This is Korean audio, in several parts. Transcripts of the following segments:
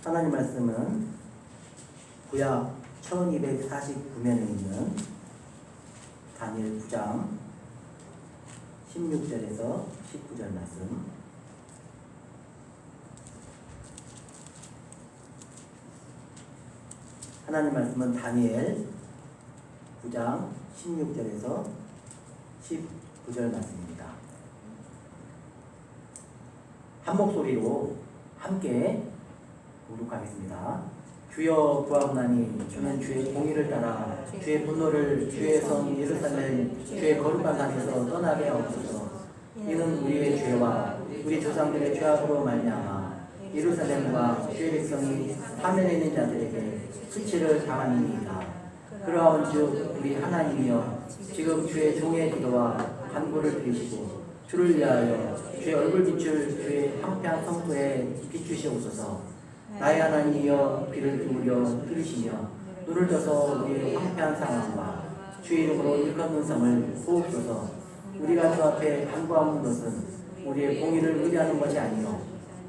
하나님 말씀은 구약 1249면에 있는 다니엘 9장 16절에서 19절 말씀. 하나님 말씀은 다니엘 9장 16절에서 19절 말씀입니다. 한 목소리로 함께 공독하겠습니다. 주여 구하옵나니 주는 주의 공의를 따라 주의 분노를 주의 성 예루살렘 주의 거룩한 산에서 떠나게 하옵소서. 이는 우리의 죄와 우리 조상들의 죄악으로 말미암아 예루살렘과 주의 백성이 화면에 있는 자들에게 수치를 당함이니이다. 그러한즉 우리 하나님이여 지금 주의 종의 기도와 간구를 들으시고 주를 위하여 주의 얼굴 비출 주의 황폐한 성소에 비추시옵소서. 나의 하나님이여 귀를 기울여 들으시며 눈을 떠서 우리의 황폐한 상황과 주의 이름으로 일컫는 성을 보옵소서. 우리가 주 앞에 간구하는 것은 우리의 공의를 의지하는 것이 아니요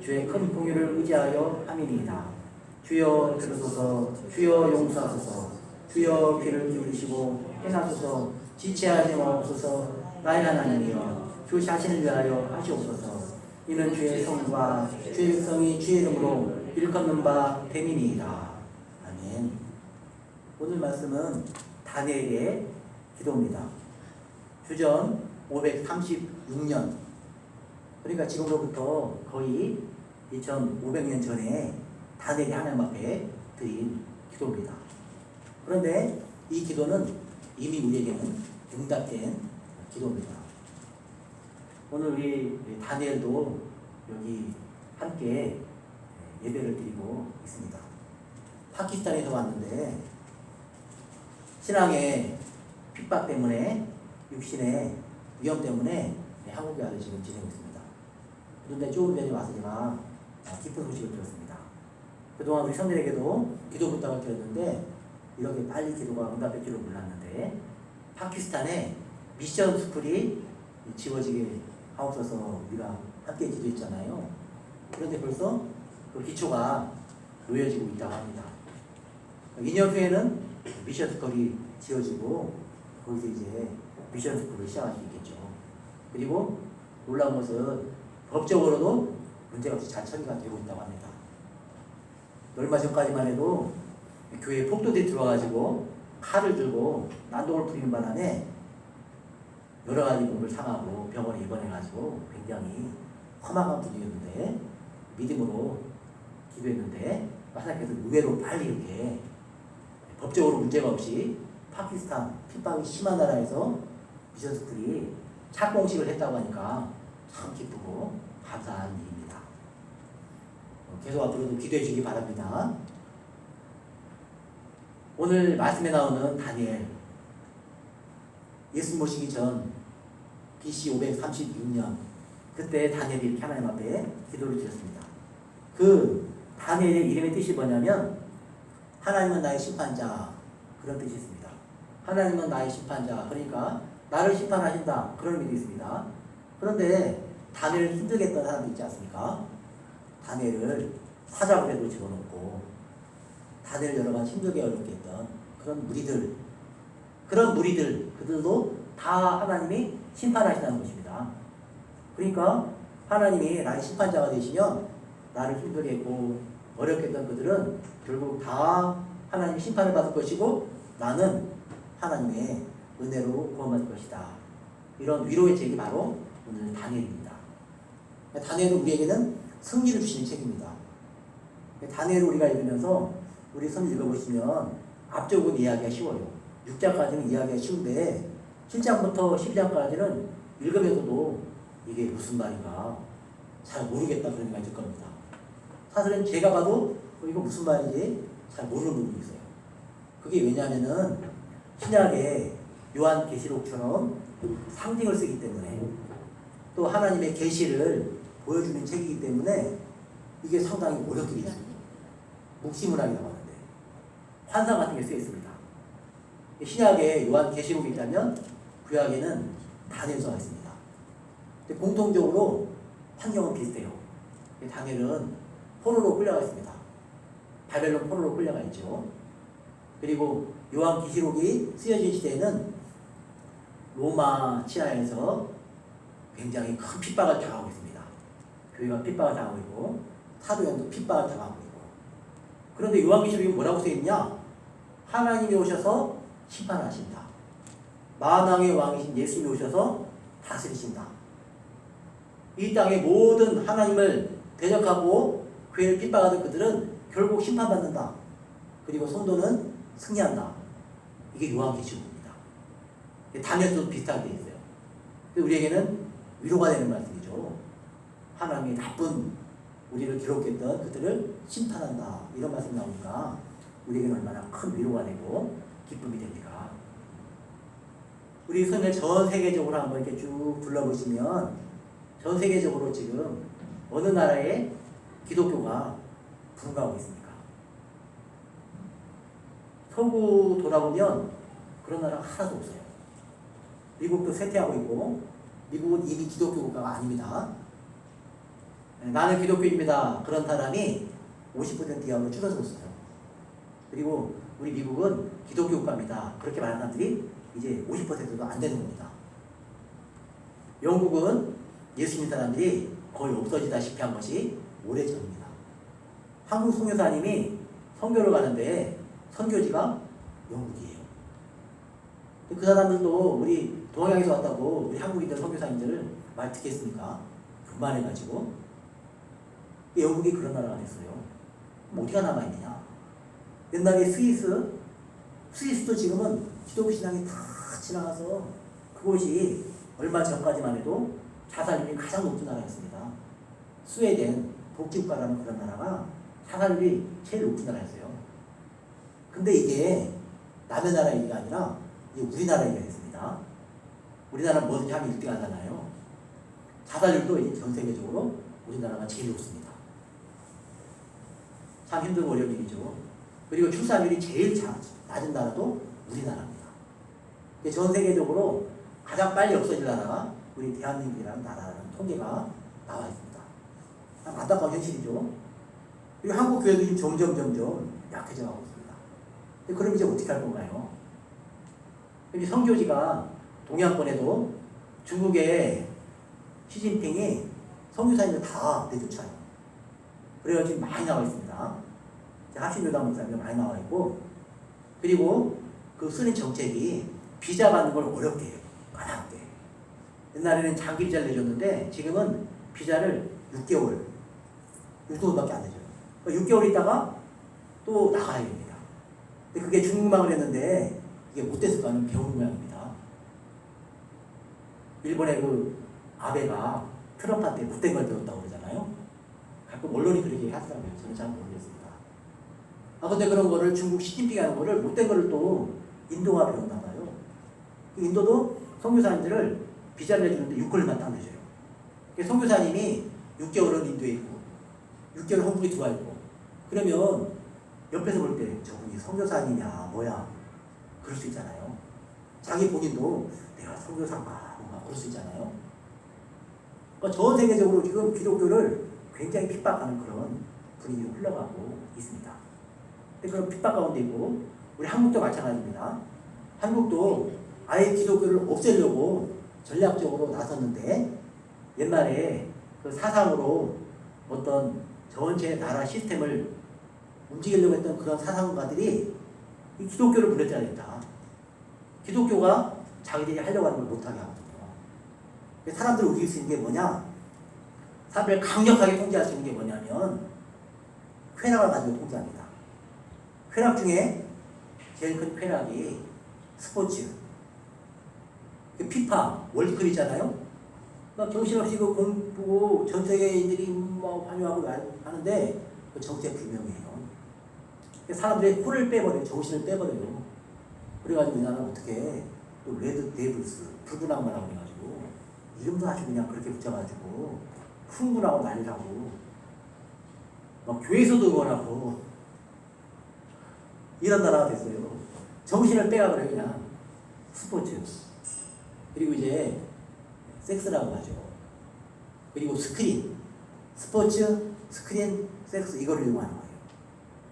주의 큰 공의를 의지하여 함이니이다. 주여 들으소서. 주여 용서하소서. 주여 귀를 기울이시고 행하소서. 지체하지 마옵소서. 나의 하나님이여 주 자신을 위하여 하시옵소서. 이는 주의 성과 주의 백성이 주의 이름으로 일컫는 바 됨이니이다. 아멘. 오늘 말씀은 다니엘의 기도입니다. 주전 536년, 그러니까 지금으로부터 거의 2500년 전에 다니엘이 하나님 앞에 드린 기도입니다. 그런데 이 기도는 이미 우리에게는 응답된 기도입니다. 오늘 우리 다니엘도 여기 함께 예배를 드리고 있습니다. 파키스탄에서 왔는데 신앙의 핍박 때문에 육신의 위험 때문에 한국에 와서 지금 지내고 있습니다. 그런데 조금 전에 와서 제가 기쁜 소식을 들었습니다. 그동안 우리 성들에게도 기도 부탁을 드렸는데 이렇게 빨리 기도가 응답될 줄은 몰랐는데 파키스탄에 미션 스쿨이 지어지게 하옵소서 우리가 함께 기도했잖아요. 그런데 벌써 그 기초가 놓여지고 있다고 합니다. 2년 후에는 미션 스쿨이 지어지고 거기서 이제 미션 스쿨을 시작할 수 있겠죠. 그리고 놀라운 것은 법적으로도 문제가 없이 잘 처리가 되고 있다고 합니다. 얼마 전까지만 해도 교회에 폭도들이 들어와가지고 칼을 들고 난동을 부리는 바람에 여러 가지 몸을 상하고 병원에 입원해가지고 굉장히 험악한 분위기였는데 믿음으로 기도했는데 하나님께서 의외로 빨리 이렇게 법적으로 문제가 없이 파키스탄 핍박이 심한 나라에서 미션 스쿨이 착공식을 했다고 하니까 참 기쁘고 감사한 일입니다. 계속 앞으로도 기도해 주기 바랍니다. 오늘 말씀에 나오는 다니엘, 예수 모시기 전 BC 536년 그때 다니엘이 이렇게 하나님 앞에 기도를 드렸습니다. 그 다니엘의 이름의 뜻이 뭐냐면 하나님은 나의 심판자, 그런 뜻이 있습니다. 하나님은 나의 심판자, 그러니까 나를 심판하신다, 그런 의미도 있습니다. 그런데 다니엘을 힘들게 했던 사람도 있지 않습니까? 다니엘을 사자굴에도 집어넣고 다니엘을 여러 가지 힘들게 어렵게 했던 그런 무리들, 그들도 다 하나님이 심판하신다는 것입니다. 그러니까 하나님이 나의 심판자가 되시면 나를 힘들게 했고 어렵게 했던 그들은 결국 다 하나님의 심판을 받을 것이고 나는 하나님의 은혜로 구원받을 것이다. 이런 위로의 책이 바로 오늘 다니엘입니다. 다니엘은 우리에게는 승리를 주시는 책입니다. 다니엘을 우리가 읽으면서 우리 성경 읽어보시면 앞쪽은 이해하기가 쉬워요. 6장까지는 이해하기가 쉬운데 7장부터 12장까지는 읽으면서도 이게 무슨 말인가 잘 모르겠다 그런 생각이 들 겁니다. 사실은 제가 봐도 이거 무슨 말인지 잘 모르는 부분이 있어요. 그게 왜냐하면은 신약의 요한계시록처럼 상징을 쓰기 때문에 또 하나님의 계시를 보여주는 책이기 때문에 이게 상당히 어렵게 되어 있습니다. 묵시문학이라고 하는데 환상 같은 게 쓰여 있습니다. 신약에 요한계시록이 있다면 구약에는 다니엘서가 있습니다. 근데 공통적으로 환경은 비슷해요. 다니엘은 포로로 끌려가 있습니다. 바벨론 포로로 끌려가 있죠. 그리고 요한계시록이 쓰여진 시대에는 로마 치하에서 굉장히 큰 핍박을 당하고 있습니다. 교회가 핍박을 당하고 있고 사도행도 핍박을 당하고 있고. 그런데 요한계시록이 뭐라고 쓰여있냐? 하나님이 오셔서 심판하신다. 만왕의 왕이신 예수님이 오셔서 다스리신다. 이 땅의 모든 하나님을 대적하고 교회를 핍박하던 그들은 결국 심판받는다. 그리고 성도는 승리한다. 이게 요한계시록입니다. 다니엘서도 비슷하게 되어 있어요. 우리에게는 위로가 되는 말씀이죠. 하나님이 나쁜 우리를 괴롭혔던 그들을 심판한다. 이런 말씀이 나오니까 우리에게는 얼마나 큰 위로가 되고 기쁨이 됩니까? 우리 손을 전 세계적으로 한번 이렇게 쭉 둘러보시면 전 세계적으로 지금 어느 나라에 기독교가 분가하고 있습니까? 서구 돌아보면 그런 나라가 하나도 없어요. 미국도 쇠퇴하고 있고 미국은 이미 기독교 국가가 아닙니다. 나는 기독교입니다. 그런 사람이 50% 이하로 줄어들었어요. 그리고 우리 미국은 기독교 국가입니다. 그렇게 말하는 사람들이 이제 50%도 안 되는 겁니다. 영국은 예수 믿는 사람들이 거의 없어지다시피 한 것이 오래전입니다. 한국 선교사님이 선교를 가는데 선교지가 영국이에요. 그 사람들도 우리 동양에서 왔다고 우리 한국인들 선교사님들을 말 듣겠습니까? 교만해가지고. 영국이 그런 나라가 됐어요. 그럼 어디가 남아있느냐? 옛날에 스위스도 지금은 기독교 신앙이 다 지나가서 그곳이 얼마 전까지만 해도 자살률이 가장 높은 나라였습니다. 스웨덴, 복지국가라는 그런 나라가 자살률이 제일 높은 나라였어요. 근데 이게 남의 나라 얘기가 아니라 이제 우리나라 얘기가 됐습니다. 우리나라는 뭐든지 하면 1등 하잖아요. 자살률도 이제 전 세계적으로 우리나라가 제일 높습니다. 참 힘들고 어려운 일이죠. 그리고 출산율이 제일 낮은 나라도 우리나라입니다. 전 세계적으로 가장 빨리 없어질 나라가 우리 대한민국이라는 나라라는 통계가 나와 있습니다. 참 안타까운 현실이죠. 그리고 한국 교회도 지금 점점 약해져 가고 있습니다. 그럼 이제 어떻게 할 건가요? 선교지가 동양권에도 중국의 시진핑이 선교사님을 다 내쫓아요. 그래서 지금 많이 나와 있습니다. 합신교당 목사님도 많이 나와 있고, 그리고 그 쓰는 정책이 비자 받는 걸 어렵게 해요. 까다롭게. 옛날에는 장기 비자를 내줬는데 지금은 비자를 6개월, 이 정도밖에 안 내줘요. 6개월 있다가 또 나가야 됩니다. 근데 그게 중국망을 했는데 이게 못됐을까는 배운 모양입니다. 일본의 그 아베가 트럼프한테 못된 걸 배웠다고 그러잖아요. 가끔 언론이 그렇게 하더라고요. 저는 잘 모르겠습니다. 근데 그런 거를 중국 시진핑이 하는 거를 못된 거를 또 인도가 배웠나 봐요. 인도도 선교사님들을 비자를 내주는데 6개월만 딱 내줘요. 선교사님이 6개월은 인도에 있고 6개월 한국에 들어와 있고, 그러면 옆에서 볼 때 저분이 선교사님이냐 뭐야 그럴 수 있잖아요. 자기 본인도 내가 선교사인가 뭔가 그럴 수 있잖아요. 그러니까 전 세계적으로 지금 기독교를 굉장히 핍박하는 그런 분위기로 흘러가고 있습니다. 그런 핍박 가운데 있고, 우리 한국도 마찬가지입니다. 한국도 아예 기독교를 없애려고 전략적으로 나섰는데, 옛날에 그 사상으로 어떤 전체 나라 시스템을 움직이려고 했던 그런 사상가들이 이 기독교를 무너뜨려야 된다. 기독교가 자기들이 하려고 하는 걸 못하게 하거든요. 사람들을 우길 수 있는 게 뭐냐? 사람들을 강력하게 통제할 수 있는 게 뭐냐면 쾌락을 가지고 통제합니다. 쾌락 중에 제일 큰 쾌락이 스포츠. 피파 월드컵 있잖아요. 막 정신없이 그 공부고 전 세계인들이 뭐 환호하고 하는데 그 정체 불명이에요. 사람들의 코를 빼버려요. 정신을 빼버려요. 그래가지고 이 나라는 어떻게 또 레드 데블스 불구나무라고 해가지고 이름도 아주 그냥 그렇게 붙여가지고 흥분하고 난리라고 막 교회에서도 응원하고 이런 나라가 됐어요. 정신을 빼가버려요. 그냥 스포츠. 그리고 이제 섹스라고 하죠. 그리고 스크린. 스포츠, 스크린, 섹스 이거를 이용하는 거예요.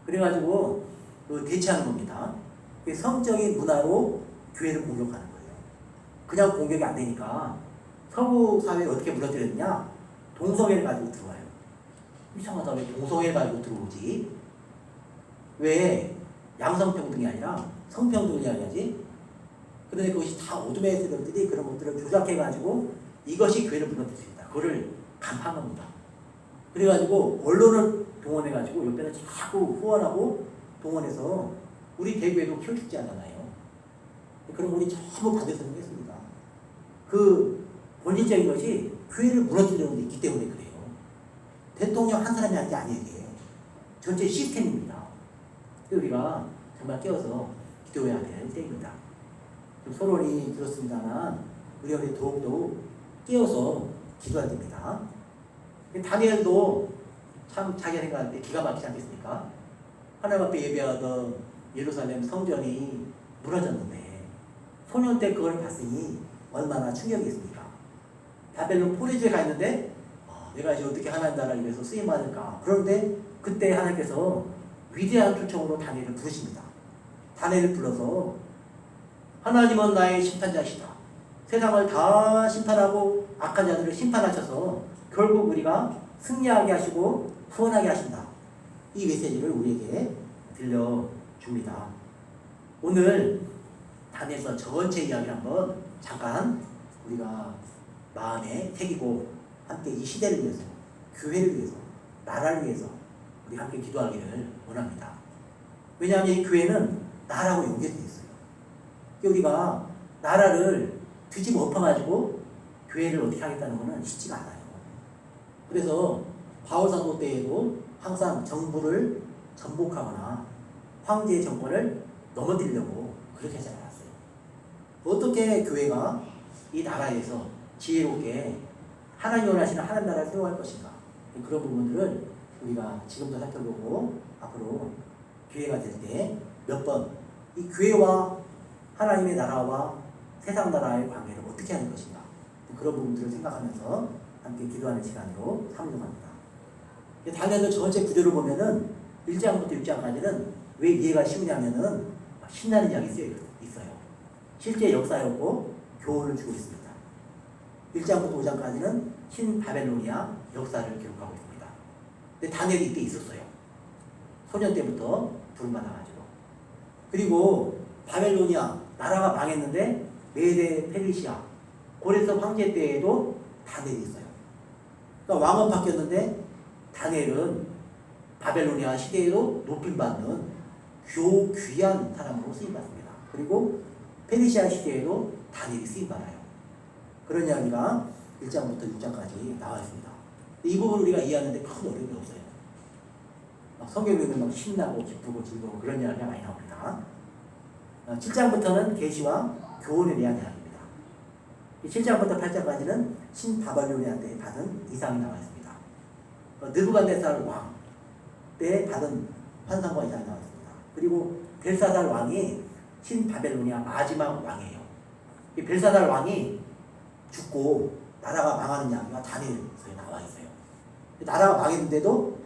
그래가지고 대체하는 겁니다. 성적인 문화로 교회를 공격하는 거예요. 그냥 공격이 안 되니까 서구 사회에 어떻게 무너뜨렸느냐? 동성애를 가지고 들어와요. 이상하다. 왜 동성애를 가지고 들어오지? 왜 양성평등이 아니라 성평등을 이야기하지? 그런데 그것이 다 어둠의 세력들이 그런 것들을 조작해가지고 이것이 교회를 무너뜨릴 수 있다. 그거를 간파한 겁니다. 그래가지고 언론을 동원해가지고 옆에는 자꾸 후원하고 동원해서 우리 대구에도 키워죽지 않았나요? 그럼 우리 전부 반대해서 했습니다. 그 본질적인 것이 교회를 무너뜨리는 데 있기 때문에 그래요. 대통령 한 사람이 하는 게 아니에요. 이게. 전체 시스템입니다. 우리가 정말 깨어서 기도해야 될 때입니다. 좀 서론이 길었습니다만 우리가 더욱더 깨어서 기도해야 됩니다. 다니엘도 참 자기가 생각할 때 기가 막히지 않겠습니까? 하나님 앞에 예배하던 예루살렘 성전이 무너졌는데 소년 때 그걸 봤으니 얼마나 충격이겠습니까? 바벨론 포로지에 가 있는데 내가 이제 어떻게 하나님 나라를 위해서 쓰임받을까? 그런데 그때 하나님께서 위대한 초청으로 다니엘을 부르십니다. 다니엘을 불러서 하나님은 나의 심판자시다. 세상을 다 심판하고 악한 자들을 심판하셔서 결국 우리가 승리하게 하시고 후원하게 하신다. 이 메시지를 우리에게 들려줍니다. 오늘 다니엘서 전체 이야기를 한번 잠깐 우리가 마음에 새기고 함께 이 시대를 위해서, 교회를 위해서, 나라를 위해서 우리 함께 기도하기를 원합니다. 왜냐하면 이 교회는 나라하고 연결되어 있어요. 우리가 나라를 뒤집어 엎어가지고 교회를 어떻게 하겠다는 것은 쉽지가 않아요. 그래서 바울사도 때에도 항상 정부를 전복하거나 황제의 정권을 넘어뜨리려고 그렇게 하지 않았어요. 어떻게 교회가 이 나라에서 지혜롭게 하나님 원하시는 하나님 나라를 세워갈 것인가, 그런 부분들을 우리가 지금도 살펴보고 앞으로 기회가 될 때 몇 번 이 교회와 하나님의 나라와 세상 나라의 관계를 어떻게 하는 것인가, 그런 부분들을 생각하면서 함께 기도하는 시간으로 삼도록 합니다. 당연히 전체 구조를 보면은 1장부터 6장까지는 왜 이해가 쉬우냐면은 신나는 이야기 쓰여 있어요. 실제 역사였고 교훈을 주고 있습니다. 1장부터 5장까지는 신바벨로니아 역사를 기록하고 있습니다. 근데 다니엘이 이때 있었어요. 소년 때부터 부름받아가지고. 그리고 바벨로니아 나라가 망했는데 메데 페르시아 고레스 황제 때에도 다니엘이 있어요. 그러니까 왕은 바뀌었는데 다니엘은 바벨로니아 시대에도 높임받는 귀한 사람으로 쓰임받습니다. 그리고 페르시아 시대에도 다니엘이 쓰임받아요. 그런 이야기가 1장부터 6장까지 나와 있습니다. 이 부분을 우리가 이해하는데 큰 어려움이 없어요. 성경에 보면 신나고 기쁘고 즐거워 그런 이야기가 많이 나옵니다. 7장부터는 계시와 교훈에 대한 이야기입니다. 7장부터 8장까지는 신바벨로니아한테 받은 이상이 나와 있습니다. 느부갓네살 왕 때 받은 환상과 이상이 나와 있습니다. 그리고 벨사살 왕이 신바벨로니아 마지막 왕이에요. 이 벨사살 왕이 죽고 나라가 망하는 이야기가 다니엘서에 나와 있어요. 나라가 망했는데도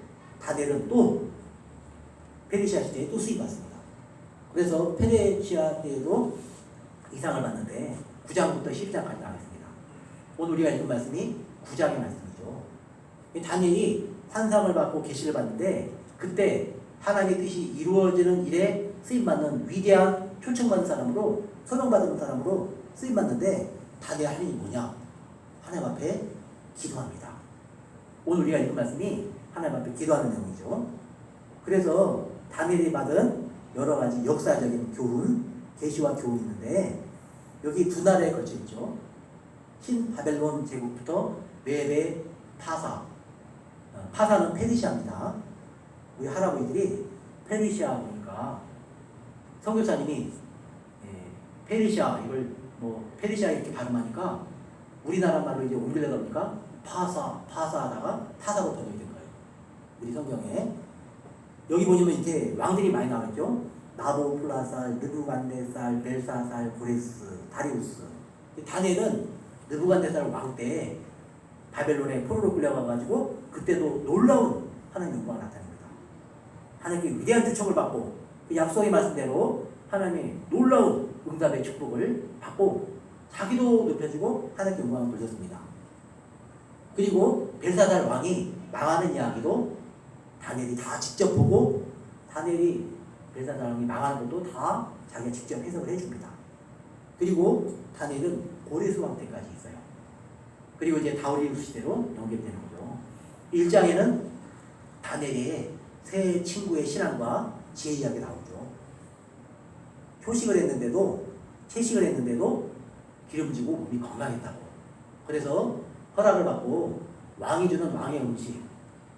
다니엘은 또 페르시아 시대에 또 수입받습니다. 그래서 페르시아 때에도 이상을 받는데 9장부터 12장까지 나와 있습니다. 오늘 우리가 읽은 말씀이 9장의 말씀이죠. 다니엘이 환상을 받고 계시를 받는데 그때 하나님의 뜻이 이루어지는 일에 쓰임받는 위대한 초청받은 사람으로, 소명받은 사람으로 쓰임받는데 다니엘 할 일이 뭐냐? 하나님 앞에 기도합니다. 오늘 우리가 읽은 말씀이 하나님 앞에 기도하는 내용이죠. 그래서 다니엘이 받은 여러 가지 역사적인 교훈, 계시와 교훈이 있는데 여기 두 나라에 걸쳐 있죠. 신바벨론 제국부터 메데 파사. 파사는 페르시아입니다. 우리 할아버지들이 페르시아 보니까 선교사님이 페르시아 이걸 페르시아 이렇게 발음하니까 우리나라 말로 이제 옮기려다 보니까 파사 하다가 파사로 번역이 된 거예요. 우리 성경에 여기 보시면 이렇게 왕들이 많이 나와있죠. 나보플라살, 느부갓네살, 벨사살, 고레스, 다리우스. 다니엘은 느부갓네살 왕 때 바벨론에 포로로 끌려가가지고 그때도 놀라운 하나님의 영광을 나타냅니다. 하나님께 위대한 초청을 받고 그 약속의 말씀대로 하나님의 놀라운 응답의 축복을 받고 자기도 높여지고 하나님께 영광을 돌렸습니다. 그리고 벨사살 왕이 망하는 이야기도 다니엘이 다 직접 보고 다니엘이 벨사살 왕이 망하는 것도 다 자기가 직접 해석을 해줍니다. 그리고 다니엘은 고레스왕 때까지 있어요. 그리고 이제 다리우스 시대로 연결되는 거죠. 1장에는 다니엘의 새 친구의 신앙과 지혜 이야기 나오죠. 채식을 했는데도 기름지고 몸이 건강했다고. 그래서 허락을 받고 왕이 주는 왕의 음식,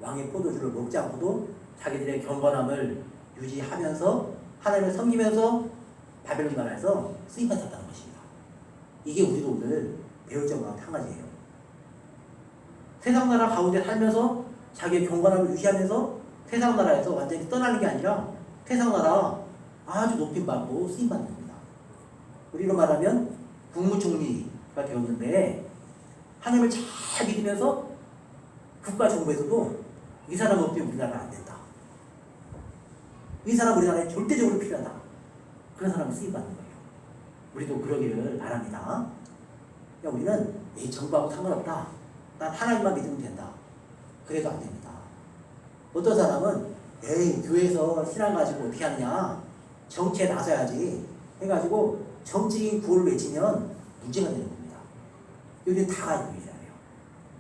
왕의 포도주를 먹지 않고도 자기들의 경건함을 유지하면서 하나님을 섬기면서 바벨론 나라에서 쓰임 받았다는 것입니다. 이게 우리도 오늘 배울 점은 한 가지예요. 세상 나라 가운데 살면서 자기의 경건함을 유지하면서 세상 나라에서 완전히 떠나는 게 아니라 세상 나라 아주 높임받고 쓰임받는 겁니다. 우리로 말하면 국무총리가 되었는데 하나님을 잘 믿으면서 국가 정부에서도 이 사람 없으면 우리나라는 안 된다. 이 사람 우리나라에 절대적으로 필요하다. 그런 사람을 쓰임받는 거예요. 우리도 그러기를 바랍니다. 야, 우리는 이 정부하고 상관없다. 난 하나님만 믿으면 된다. 그래도 안 됩니다. 어떤 사람은 에이 교회에서 신앙 가지고 어떻게 하느냐, 정치에 나서야지 해가지고 정치인 구호를 외치면 문제가 되는 겁니다. 우리는 다 가지고 있잖아요.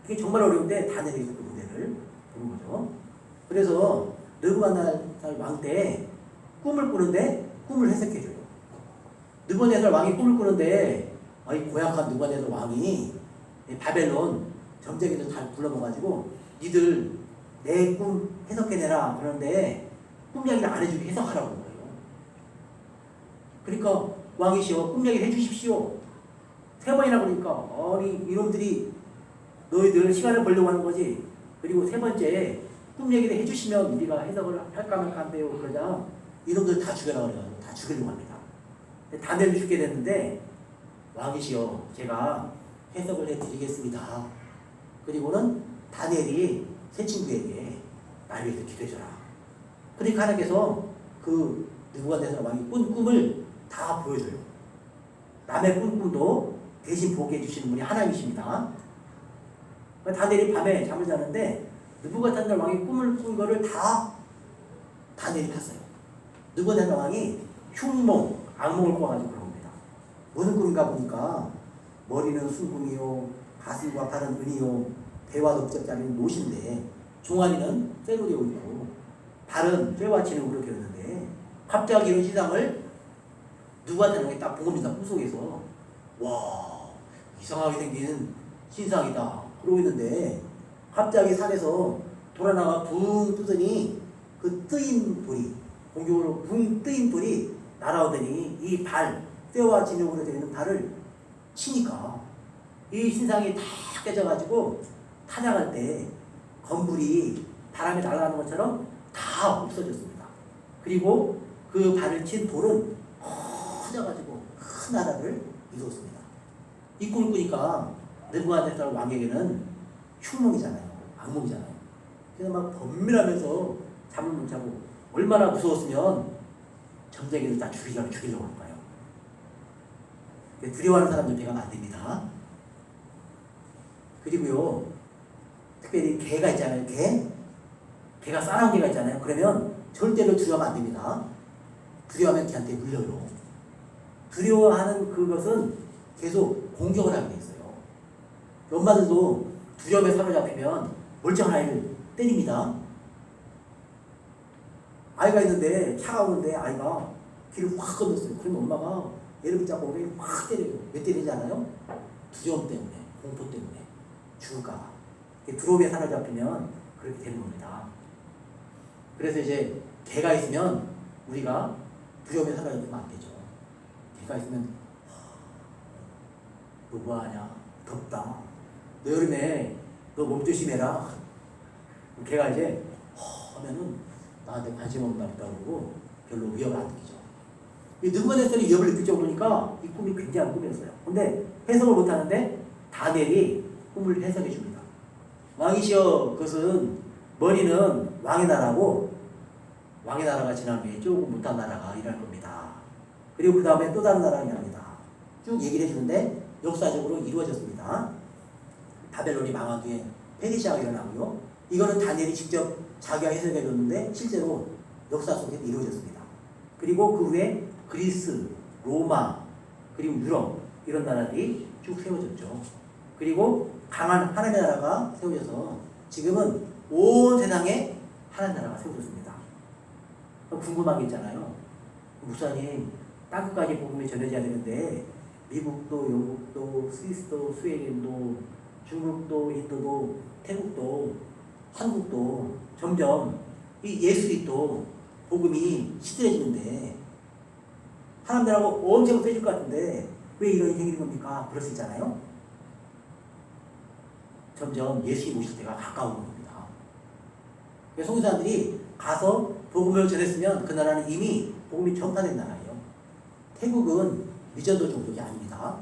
그게 정말 어려운데 다니엘이 그 문제를 보는 거죠. 그래서 느부갓네살 왕 때 꿈을 꾸는데 꿈을 해석해줘요. 느부갓네살 왕이 꿈을 꾸는데 이 고약한 느부갓네살 왕이 바벨론 점쟁이들 다 불러모아가지고 니들 내 꿈 해석해내라 그러는데 꿈 이야기를 안 해주게 해석하라고 그런 거예요. 그러니까 왕이시여 꿈 이야기를 해주십시오. 3번이나 그러니까 아니 이놈들이 너희들 시간을 벌려고 하는 거지. 그리고 3번째 꿈 얘기를 해주시면 우리가 해석을 할까 말까 한대요. 그러자 이놈들 다 죽여라 그래가지고 다 죽이려고 합니다. 다니엘도 죽게 됐는데 왕이시여 제가 해석을 해드리겠습니다. 그리고는 다니엘이 새 친구에게 날 위해서 기도해줘라. 그러니까 하나님께서 그 느부갓네살 왕이 꾼 꿈을 다 보여줘요. 남의 꾼 꿈도 대신 보게 해주시는 분이 하나님이십니다. 다니엘이 밤에 잠을 자는데 느부갓네살 왕이 꿈을 꾼 거를 다 다니엘이 봤어요. 느부갓네살 왕이 흉몽, 악몽을 꿔가지고 그런 겁니다. 무슨 꿈인가 보니까 머리는 순금이요, 가슴과 팔은 은이요, 대와 넓적자리는 노신데 종아리는 쇠로 되어 있고 발은 쇠와 진흙으로 되었는데 갑자기 이런 시상을 느부갓네살 왕이 딱 본 겁니다. 꿈속에서. 와, 이상하게 생긴 신상이다. 그러고 있는데 갑자기 산에서 돌아나가 붕 뜨더니 그 뜨인 불이 공격으로 붕 뜨인 불이 날아오더니 이 발, 쇠와 진흙으로 되어 있는 발을 치니까 이 신상이 다 깨져가지고 타작할 때 건불이 바람에 날아가는 것처럼 다 없어졌습니다. 그리고 그 발을 친 돌은 커져가지고 큰 나라를 이루었습니다. 이 꿈을 꾸니까 느부갓네살 왕에게는 흉몽이잖아요. 악몽이잖아요. 그래서 막 번밀하면서 잠을 못 자고 얼마나 무서웠으면 점쟁이를 다 죽이려고 할까요? 두려워하는 사람들 배가 안 됩니다. 그리고요, 특별히 개가 있잖아요. 개가 싸나운 개가 있잖아요. 그러면 절대로 두려워하면 안 됩니다. 두려워하면 걔한테 물려요. 두려워하는 그것은 계속 공격을 하게 돼 있어요. 엄마들도 두려움에 사로잡히면 멀쩡한 아이를 때립니다. 아이가 있는데 차가 오는데 아이가 길을 확 건넜어요. 그러면 엄마가 얘를 붙잡고 엉덩이를 확 때려요. 왜 때리지 않아요? 두려움 때문에, 공포 때문에, 죽을까봐. 두려움에 사로잡히면 그렇게 되는 겁니다. 그래서 이제 개가 있으면 우리가 두려움에 사로잡히면 안 되죠. 개가 있으면 너 뭐하냐? 덥다. 너 여름에 너 몸 조심해라. 걔가 이제 하면은 나한테 관심 없나 보다 그러고 별로 위협을 안 느끼죠. 이 느부갓네살이 위협을 느낄 정도니까 이 꿈이 굉장한 꿈이었어요. 근데 해석을 못하는데 다니엘이 꿈을 해석해 줍니다. 왕이시여, 그것은 머리는 왕의 나라고 왕의 나라가 지난 후에 조금 못한 나라가 일어날 겁니다. 그리고 그 다음에 또 다른 나라가 일어납니다. 쭉 얘기를 해주는데 역사적으로 이루어졌습니다. 바벨론이 망한 뒤에 페르시아가 일어나고요. 이거는 다니엘이 직접 자기가 해석해 줬는데 실제로 역사 속에 이루어졌습니다. 그리고 그 후에 그리스, 로마, 그리고 유럽 이런 나라들이 쭉 세워졌죠. 그리고 강한 하나님의 나라가 세워져서 지금은 온 세상에 하나님의 나라가 세워졌습니다. 궁금한 게 있잖아요. 목사님, 땅끝까지 복음이 전해져야 되는데 미국도, 영국도, 스위스도, 스웨덴도, 중국도, 인도도, 태국도, 한국도 점점 이 예술이 또 복음이 시들해지는데 하나님들하고 엄청 세질 것 같은데 왜 이런 일이 생기는 겁니까? 그럴 수 있잖아요. 점점 예수님 오실 때가 가까운 겁니다. 성도사들이 가서 복음을 전했으면 그 나라는 이미 복음이 전파된 나라예요. 태국은 미전도 종족이 아닙니다.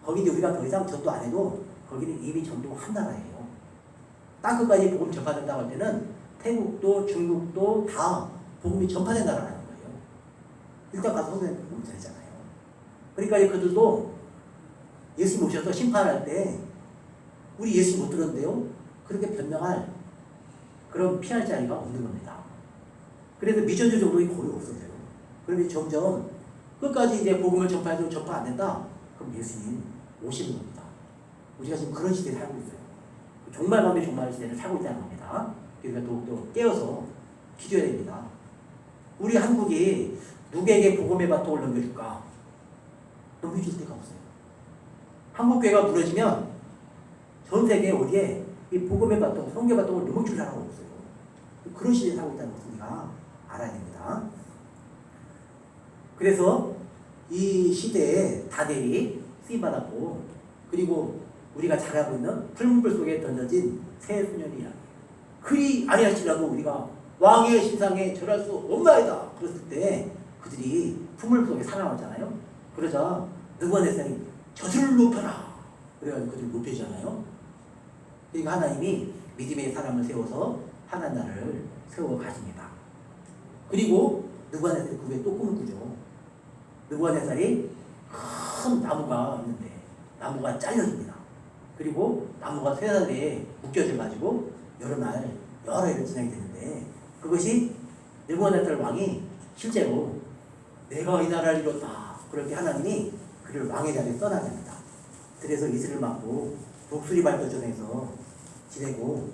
거기 우리가 더 이상 전도 안 해도 거기는 이미 전도한 나라예요. 땅끝까지 복음 전파된다고 할 때는 태국도 중국도 다 복음이 전파된 나라라는 거예요. 일단 가서 성도님 복음 전했잖아요. 그러니까 그들도 예수님 오셔서 심판할 때 우리 예수님 못 들었는데요? 그렇게 변명할 그런 피할 자리가 없는 겁니다. 그래서 미전주 종족이 거의 없어져요. 그러면 점점 끝까지 이제 복음을 전파해도 전파 안 된다? 그럼 예수님 오시는 겁니다. 우리가 지금 그런 시대에 살고 있어요. 종말 가운데 종말 시대를 살고 있다는 겁니다. 그러니까 더욱더 깨어서 기도해야 됩니다. 우리 한국이 누구에게 복음의 바통을 넘겨줄까? 넘겨줄 데가 없어요. 한국교회가 무너지면 전 세계 어디에 이 복음의 바통, 성경의 바통을 넘어줄 사람은 없어요. 그런 시대에 살고 있다는 것을 우리가 알아야 됩니다. 그래서 이 시대에 다니엘이 쓰임받았고 그리고 우리가 잘 알고 있는 풀문불 속에 던져진 새 소년이야. 그리 아니할지라도 우리가 왕의 신상에 절할 수 없나이다. 그랬을 때 그들이 풀물 속에 살아남았잖아요. 그러자 느부갓네살이 저들을 높여라. 그래가지고 그들을 높여주잖아요. 그러니까 하나님이 믿음의 사람을 세워서 하나님 나라를 세워 가십니다. 그리고 느부갓네살이 그 후에 또 꿈을 꾸죠. 느부갓네살이 큰 나무가 있는데 나무가 잘려집니다. 그리고 나무가 쇠사슬에 묶여져가지고 여러 해를 지나게 되는데 그것이 느부갓네살 왕이 실제로 내가 이 나라를 이뤘다. 그렇게 하나님이 그를 왕의 자리에 떠나게 합니다. 그래서 이슬을 맞고 독수리 발도전에서 지내고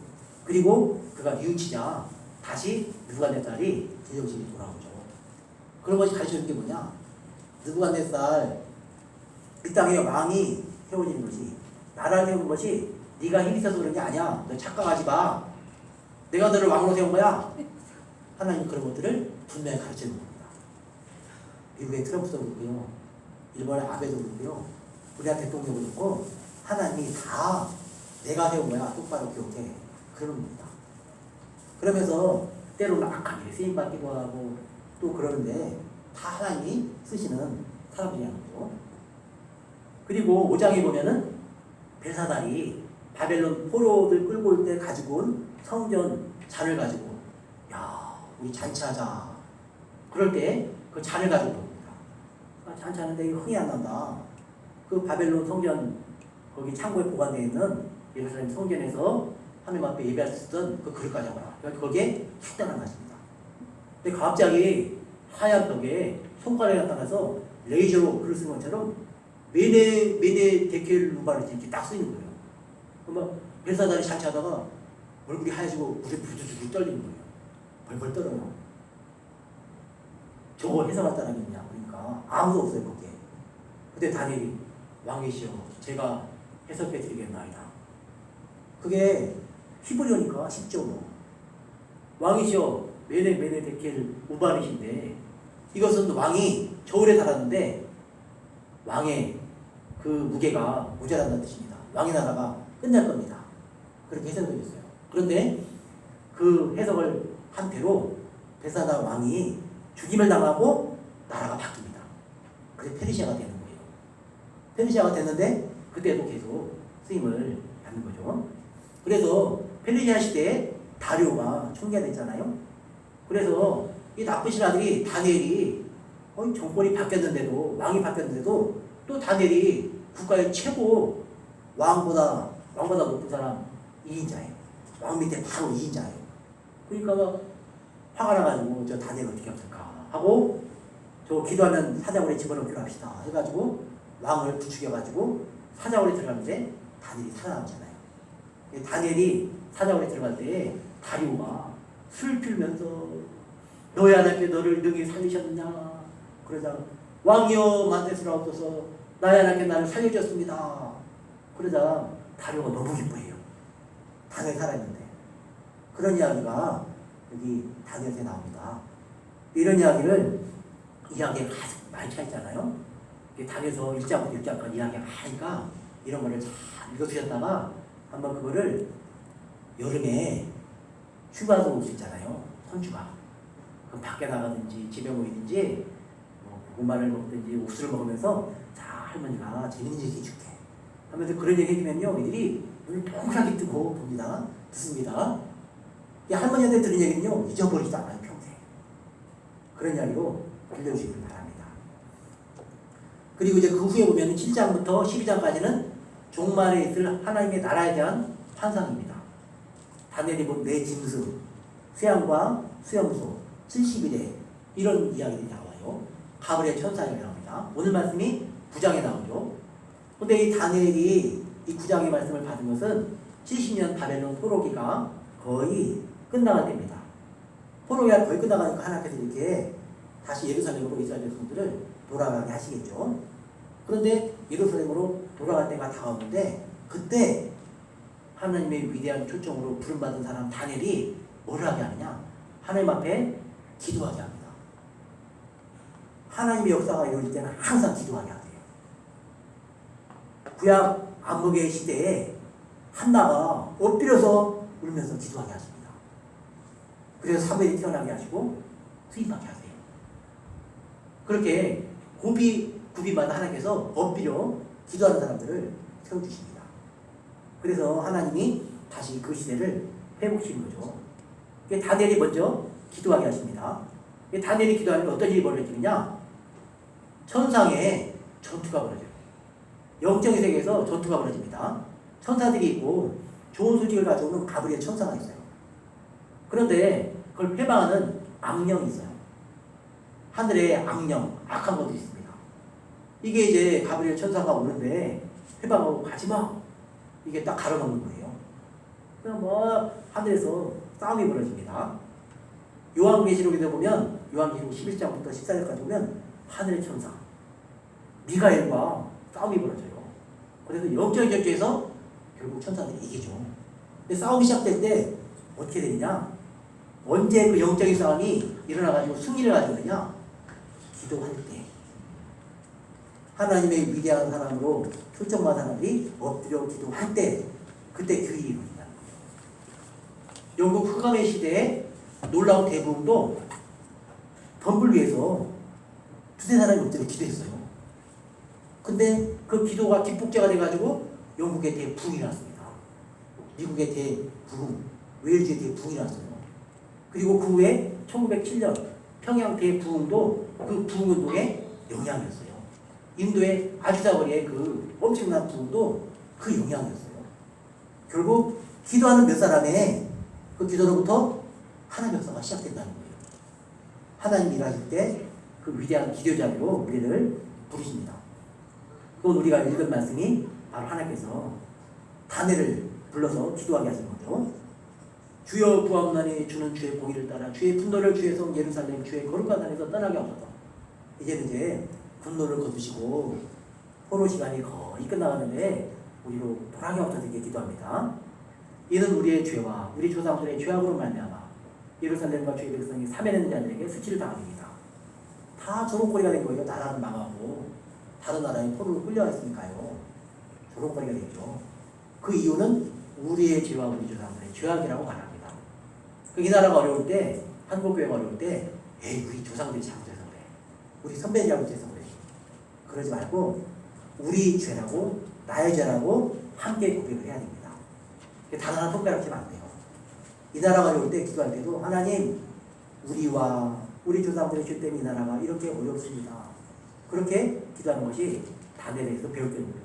그리고 그가 뉘우치자 다시 느부갓네살이 제정신이 돌아오죠. 그런 것이 가르쳐주는 게 뭐냐? 느부갓네살 이 땅에 왕이 세워지는 것이 나라를 세우는 것이 네가 힘이 있어서 그런 게 아니야. 너 착각하지 마. 내가 너를 왕으로 세운 거야. 하나님 그런 것들을 분명히 가르치는 겁니다. 미국의 트럼프도 그렇고요. 일본의 아베도 그렇고요. 우리나라 대통령도 그렇고 하나님이 다 내가 세운 거야. 똑바로 기억해. 그러는 겁니다. 그러면서 때로는 악한 일에 쓰임받기도 하고 또 그러는데 다 하나님이 쓰시는 사람들이라는 거죠. 그리고 5장에 보면은 벨사달이 바벨론 포로들 끌고 올 때 가지고 온 성전 잔을 가지고 야 우리 잔치하자. 그럴 때 그 잔을 가지고 옵니다. 잔치하는데 흥이 안 난다. 그 바벨론 성전 거기 창고에 보관되어 있는 예루살렘 성전에서 하나님 앞에 예배할 수 있던 그 그릇 가져와라. 거기에 식단을 가집니다. 근데 갑자기 하얀 벽에 손가락이 나타나서 레이저로 글을 쓴 것처럼 메네 데켈 루바를 이렇게 딱 쓰이는 거예요. 그러면 벨사달이 잔치하다가 얼굴이 하얘지고 물에 부두두두 떨리는 거예요. 벌벌 떨어요. 저거 해석할 사람이 있냐? 그러니까 아무도 없어요 거기에. 그때 다니엘이 왕이시여 제가 해석해 드리겠나이다. 그게 히브리어니까 쉽죠. 왕이시여 메네 데켈 우발이신데 이것은 왕이 저울에 달았는데 왕의 그 무게가 모자란다는 뜻입니다. 왕의 나라가 끝날 겁니다. 그렇게 해석되었어요. 그런데 그 해석을 한 대로 벨사달 왕이 죽임을 당하고 나라가 바뀝니다. 그게 페르시아가 되는 거예요. 페르시아가 됐는데 그때도 계속 쓰임을 받는 거죠. 그래서 페르시아 시대에 다리오가 총리가 됐잖아요. 그래서 이 나쁜 신하들이 다니엘이 정권이 바뀌었는데도 왕이 바뀌었는데도 또 다니엘이 국가의 최고 왕보다 높은 사람 2인자예요. 왕 밑에 바로 2인자예요. 그러니까 화가 나가지고 저 다니엘 어떻게 없을까 하고 저 기도하면 사자굴에 집어넣기로 합시다 해가지고 왕을 부추겨가지고 사자굴에 들어가는데 다니엘이 살아남잖아요. 다니엘이 사자굴에 들어갈 때 다리오가 슬피면서 너희 하나님께 너를 능히 살리셨느냐 그러자 왕이여 만대스라옵소서 나의 하나님께 나를 살려주셨습니다. 그러자 다리오가 너무 기뻐해요. 다니엘이 살아있는데. 그런 이야기가 여기 다니엘에 나옵니다. 이런 이야기가 아주 많이 차있잖아요. 다니엘서 1장부터 6장까지 이야기가 많으니까 이런 거를 잘 읽어주셨다가 한번 그거를 여름에 휴가도 올 수 있잖아요. 손주가. 그럼 밖에 나가든지 집에 모이든지 고구마를 먹든지 옥수를 먹으면서 자 할머니가 재밌는 얘기 해줄게 하면서 그런 얘기 해주면요 이들이 눈을 동그랗게 뜨고 봅니다. 듣습니다. 이 할머니한테 들은 얘기는요 잊어버리지도 않아요. 평생. 그런 이야기로 들려주시길 바랍니다. 그리고 이제 그 후에 보면 7장부터 12장까지는 종말에 있을 하나님의 나라에 대한 환상입니다. 다니엘이 본 네 짐승, 쇠양과 수염소, 70일에 이런 이야기들이 나와요. 가브리엘 천사가 나옵니다. 오늘 말씀이 9장에 나오죠. 근데 이 다니엘이 이 9장의 말씀을 받은 것은 70년 바벨론 포로기가 거의 끝나갈 때입니다. 포로기가 거의 끝나가니까 하나님께서 이렇게 다시 예루살렘으로 이스라엘 백성들을 돌아가게 하시겠죠. 그런데 예루살렘으로 돌아갈 때가 다가오는데 그때 하나님의 위대한 초청으로 부름받은 사람 다니엘이 뭘 하게 하느냐? 하나님 앞에 기도하게 합니다. 하나님의 역사가 이루어질 때는 항상 기도하게 하세요. 구약 암흑의 시대에 한나가 엎드려서 울면서 기도하게 하십니다. 그래서 사무엘이 태어나게 하시고 수임하게 하세요. 그렇게 구비마다 하나님께서 엎드려 기도하는 사람들을 세워주십니다. 그래서 하나님이 다시 그 시대를 회복시킨 거죠. 다니엘이 먼저 기도하게 하십니다. 다니엘이 기도하면 어떤 일이 벌어지느냐? 천상에 전투가 벌어져요. 영적인 세계에서 전투가 벌어집니다. 천사들이 있고 좋은 소식을 가져오는 가브리엘 천사가 있어요. 그런데 그걸 회방하는 악령이 있어요. 하늘에 악령, 악한 것들이 있습니다. 이게 이제 가브리엘 천사가 오는데 회방하고 가지마! 이게 딱 가로막는 거예요. 그냥 하늘에서 싸움이 벌어집니다. 요한계시록에 보면 요한계시록 11장부터 14절까지 보면 하늘의 천사 미가엘과 싸움이 벌어져요. 그래서 영적인 전투에서 결국 천사들이 이기죠. 근데 싸움이 시작될 때 어떻게 되느냐? 언제 그 영적인 싸움이 일어나가지고 승리를 가지느냐? 기도할 때 하나님의 위대한 사람으로 초청받은 사람들이 엎드려 기도할 때 그때 그 일이 일어난다는 거예요. 영국 흑암의 시대에 놀라운 대부흥도 덤불 위에서 두세 사람이 엎드려 기도했어요. 근데 그 기도가 기폭제가 돼가지고 영국의 대부흥이 났습니다. 미국의 대부흥, 웨일즈의 대부흥이 났어요. 그리고 그 후에 1907년 평양 대부흥도 그 부흥운동의 영향이었어요. 인도의 아주사거리의 그 엄청난 부흥도 그 영향이었어요. 결국 기도하는 몇 사람의 그 기도로부터 하나님 역사가 시작된다는 거예요. 하나님 일하실 때 그 위대한 기도자로 우리를 부르십니다. 또 우리가 읽은 말씀이 바로 하나님께서 다니엘을 불러서 기도하게 하신 거죠. 주여 구하옵나니 주는 주의 공의를 따라 주의 분노를 주의 성 예루살렘 주의 거룩한 산에서 떠나게 하소서. 이제 분노를 거두시고 포로 시간이 거의 끝나가는데 우리로 돌아가게 하소서 이렇게 기도합니다. 이는 우리의 죄와 우리 조상들의 죄악으로 말미암아 예루살렘과 주의 백성이 사면했는 자들에게 수치를 당합니다. 다 조롱거리가 된 거예요. 나라는 망하고 다른 나라에 포로로 끌려갔으니까요. 조롱거리가 됐죠. 그 이유는 우리의 죄와 우리 조상들의 죄악이라고 말합니다. 이 나라가 어려울 때, 한국교회가 어려울 때 우리 조상들이 잘못해서 그래. 우리 선배들이 잘못해서 그래. 그러지 말고 우리 죄라고 나의 죄라고 함께 고백을 해야 됩니다. 단 하나 손가락 치면 안 돼요. 이 나라가 어려울 때 기도할 때도 하나님 우리와 우리 조상들의 죄 때문에 이 나라가 이렇게 어렵습니다. 그렇게 기도하는 것이 다니엘에서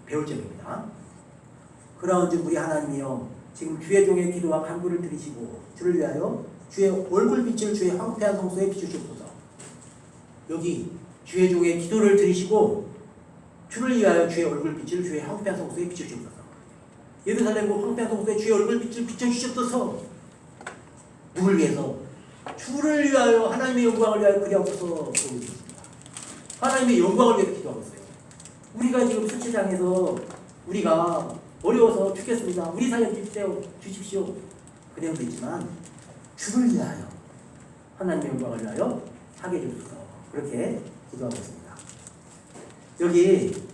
배울 점입니다. 그러한즉 우리 하나님이여 지금 주의 종의 기도와 간구를 들으시고 주를 위하여 주의 얼굴빛을 주의 황폐한 성소에 비추시옵소서. 여기 주의 종의 기도를 들으시고 주를 위하여 주의 얼굴빛을 주의 황폐한 성소에 비추시옵소서. 예루살렘과 황폐한 성소에 주의 얼굴빛을 비춰주시옵소서. 누굴 위해서? 주를 위하여 하나님의 영광을 위하여 그리하옵소서. 하나님의 영광을 위해 기도하고 있어요. 우리가 지금 수치장에서 우리가 어려워서 죽겠습니다. 우리 살려주십시오. 그냥도 있지만 주를 위하여 하나님의 영광을 위하여 하게 해주소서. 그렇게 기도하고 있습니다. 여기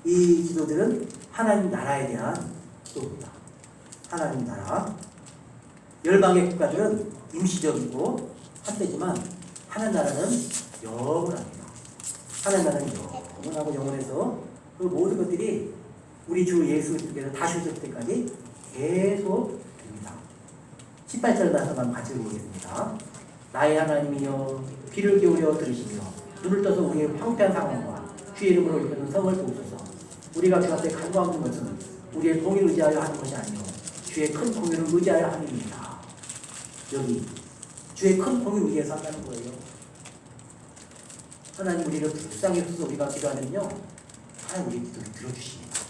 이 기도들은 하나님 나라에 대한 기도입니다. 하나님 나라. 열방의 국가들은 임시적이고 한때지만 하나님 나라는 영원합니다. 하나님 나라는 영원하고 영원해서 그 모든 것들이 우리 주 예수 그리스도께서 다시 오실 때까지 계속 됩니다. 18절 말씀만 같이 보겠습니다. 나의 하나님이여 귀를 기울여 들으시며 눈을 떠서 우리의 황폐한 상황과 주의 이름으로 일컫는 성을 도우소서. 우리가 주 앞에 간구하는 것은 우리의 공의를 의지하여 하는 것이 아니요 주의 큰 공의를 의지하여 함입니다. 여기 주의 큰 공의를 위해서 한다는 거예요. 하나님 우리를 불쌍히 여기서 우리가 기도하면요 하나님 우리 기도를 들어주십니다.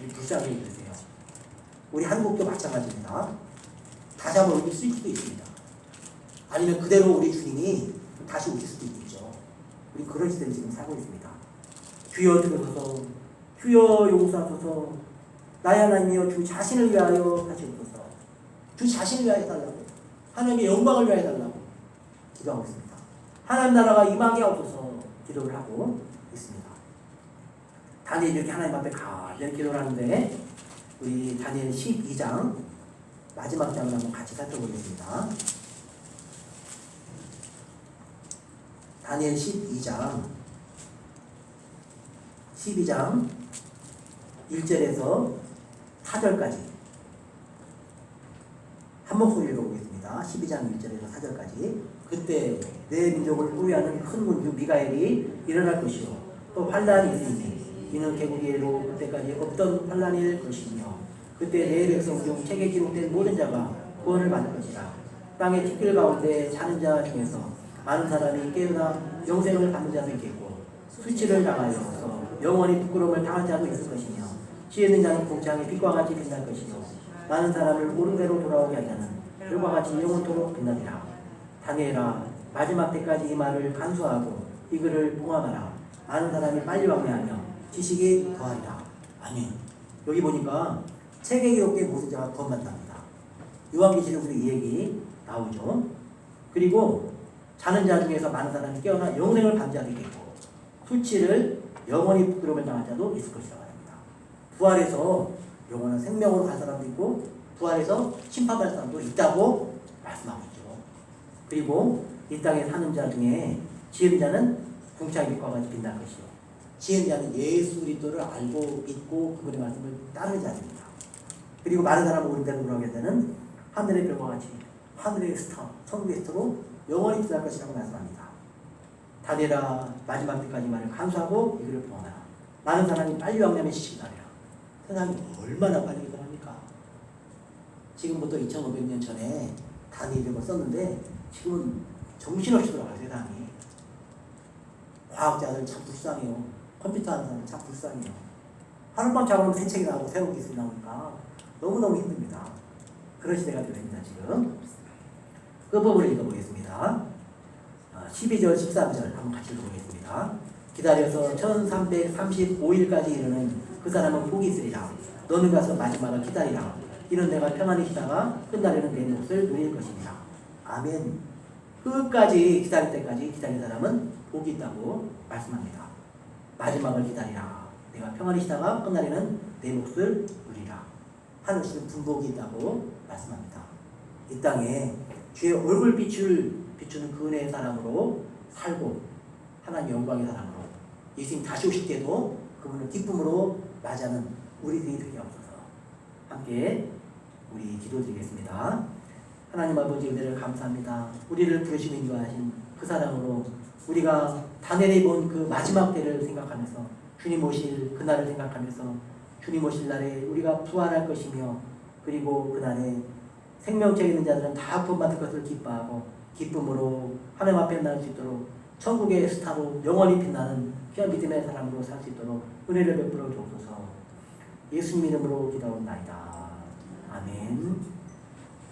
우리 불쌍히 여기세요. 우리 한국도 마찬가지입니다. 다시 한번 우리 쓸 수도 있습니다. 아니면 그대로 우리 주님이 다시 오실 수도 있겠죠. 우리 그런 시대를 지금 살고 있습니다. 주여 들으소서, 주여 용서하소서, 나의 하나님이여 주 자신을 위하여 하시옵소서. 주 자신을 위하여 해달라고, 하나님의 영광을 위하여 해달라고 기도하고 있습니다. 하나님 나라가 임하게 하옵소서 기도를 하고 있습니다. 다니엘이 이렇게 하나님 앞에 가면 기도를 하는데 우리 다니엘 12장 마지막 장을 한번 같이 살펴보겠습니다. 다니엘 12장 1절에서 4절까지 한 목소리 읽어보겠습니다. 12장 1절에서 4절까지. 그때 내 민족을 포위하는 큰 군주 미가엘이 일어날 것이요 또 환란이 있으니 이는 개구리로 그때까지 없던 환란일 것이며 그때 내 백성 중 책에 기록된 모든 자가 구원을 받을 것이라. 땅의 티끌 가운데 자는 자 중에서 많은 사람이 깨어나 영생을 받는 자도 있겠고 수치를 당하여서 영원히 부끄러움을 당할 자도 있을 것이며 지혜 있는 자는 궁창의 빛과 같이 빛날 것이요 많은 사람을 옳은 대로 돌아오게 하자는 별과 같이 영원토록 빛나리라. 다니엘아 마지막 때까지 이 말을 간수하고 이 글을 봉함하라. 많은 사람이 빨리 왕래하며 지식이 더하리라. 아멘. 여기 보니까 책에 기록된 모든 자가 구원받답니다. 요한계시록에서 이 얘기 나오죠. 그리고 자는 자 중에서 많은 사람이 깨어나 영생을 받는 자도 있겠고 수치를 영원히 부끄러움을 당할 자도 있을 것이라고 합니다. 부활해서 영원한 생명으로 갈 사람도 있고 부활해서 심판받을 사람도 있다고 말씀하고 있죠. 그리고 이 땅에 사는 자 중에 지은 자는 궁창의 빛과 같이 빛날 것이요 지은 자는 예수 그리스도를 알고 믿고 그분의 말씀을 따르는 자입니다. 그리고 많은 사람을 옳은 대로 돌아오게 되는 하늘의 별과 같이 하늘의 스타, 천국의 스타로 영원히 빛날 것이라고 말씀합니다. 다니엘아 마지막 때까지 말을 간수하고 이들을 봉하라. 많은 사람이 빨리 왕래하면 시식하리라. 세상이 얼마나 빨리 기도합니까? 지금부터 2500년 전에 다니엘을 썼는데 지금은 정신없이 돌아가요. 세상이. 과학자들 참 불쌍해요. 컴퓨터 하는 사람 참 불쌍해요. 하룻밤 자고 새 책이 나오고 새로운 기술이 나오니까 너무너무 힘듭니다. 그런 시대가 되었습니다. 지금 그 부분을 읽어보겠습니다. 12절 13절 한번 같이 읽어보겠습니다. 기다려서 1335일까지 이르는 그 사람은 복이 있으리라. 너는 가서 마지막을 기다리라. 이는 내가 평안히 쉬다가 끝나려는 내 몫을 누릴 것이니라. 아멘. 끝까지 기다릴 때까지 기다린 사람은 복이 있다고 말씀합니다. 마지막을 기다리라. 내가 평안히 쉬다가 끝나려는 내 몫을 누리라. 하늘씨는 분복이 있다고 말씀합니다. 이 땅에 주의 얼굴 비추는 그 은혜의 사람으로 살고 하나님 영광의 사람으로 예수님 다시 오실 때도 그분을 기쁨으로 맞이하는 우리들이 되게 없어서 함께 우리 기도드리겠습니다. 하나님 아버지 은혜를 감사합니다. 우리를 부르시고 인도하신 그 사랑으로 우리가 다니엘이 본 그 마지막 때를 생각하면서 주님 오실 그날을 생각하면서 주님 오실 날에 우리가 부활할 것이며 그리고 그날에 생명체 있는 자들은 다 구원받을 것을 기뻐하고 기쁨으로 하나님 앞에 나올 수 있도록 천국의 스타로 영원히 빛나는 귀한 믿음의 사람으로 살 수 있도록 은혜를 베풀어 주옵소서. 예수님 이름으로 기도하옵나이다. 아멘.